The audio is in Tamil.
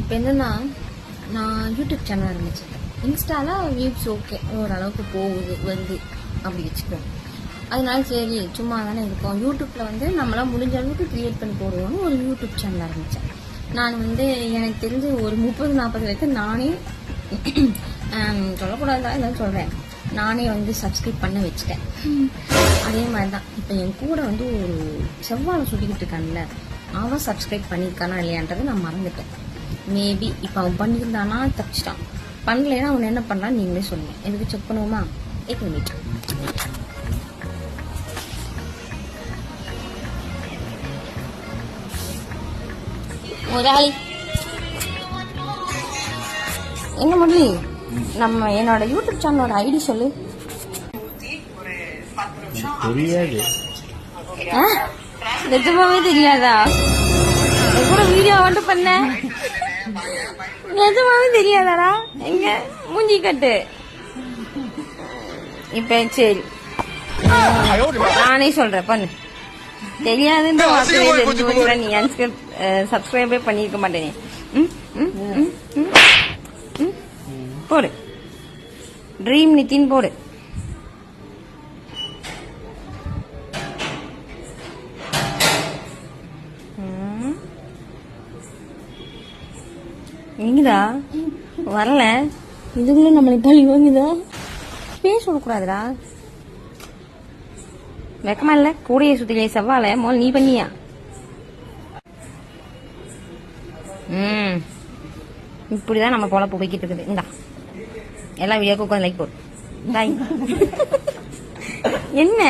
இப்போ என்னன்னா நான் யூடியூப் சேனல் ஆரம்பிச்சிருக்கேன். இன்ஸ்டால வியூஸ் ஓகே ஓரளவுக்கு போகுது வருது அப்படி வச்சுக்கோம். அதனால சரி சும்மா தானே இருக்கோம், யூடியூப்ல வந்து நம்மளாம் முடிஞ்ச அளவுக்கு கிரியேட் பண்ணி போடுவோம்னு ஒரு யூடியூப் சேனல் ஆரம்பித்தேன். நான் வந்து எனக்கு தெரிஞ்சு ஒரு 30-40 வரைக்கும் நானே சொல்லக்கூடாதா இல்லைன்னு சொல்கிறேன், நானே வந்து சப்ஸ்கிரைப் பண்ண வச்சுட்டேன். அதே மாதிரி தான் இப்போ என் கூட வந்து ஒரு செவ்வாழை சுட்டிக்கிட்டு இருக்கான்ல, அவன் சப்ஸ்கிரைப் பண்ணியிருக்கானா இல்லையான்றதை நான் மறந்துட்டேன். மேபி இப்போ அவன் பண்ணியிருந்தானா தப்பிச்சிட்டான், பண்ணலைன்னா அவன் என்ன பண்ணலான்னு நீங்களே சொல்லுங்க. எனக்கு செக் பண்ணுவோமா? 8 மினிட். முதலாளி என்ன முரளி, நம்ம என்னோட யூடியூப் சேனலோட ஐடி சொல்லு. தெரியாது. நிஜமாவே தெரியாதா? கூட வீடியோ மட்டும் பண்ண நிஜமாவே தெரியாதாடா? எங்க மூஞ்சி கட்டு. இப்ப சரி நானே சொல்றேன் பண்ணு. தெரியாதுன்ற வார்த்தையே தெரிஞ்சு நீ சப்ஸ்கிரைபே பண்ணிருக்க மாட்டேனே. போடு ட்ரீம் நிதின் போடு. நீங்கதா வரல, இதுக்குள்ள நம்மளை பழி வாங்குதா? பேச விடக்கூடாதுடா, வெக்கமா இல்ல? கூடையை சுத்திலே செவ்வாழை மோல் நீ பண்ணியா? இப்படிதான் நம்ம போல போய்கிட்டு இருக்குது. இந்தா எல்லா வீடியோக்கும் உட்காந்து லைக் போடு. என்ன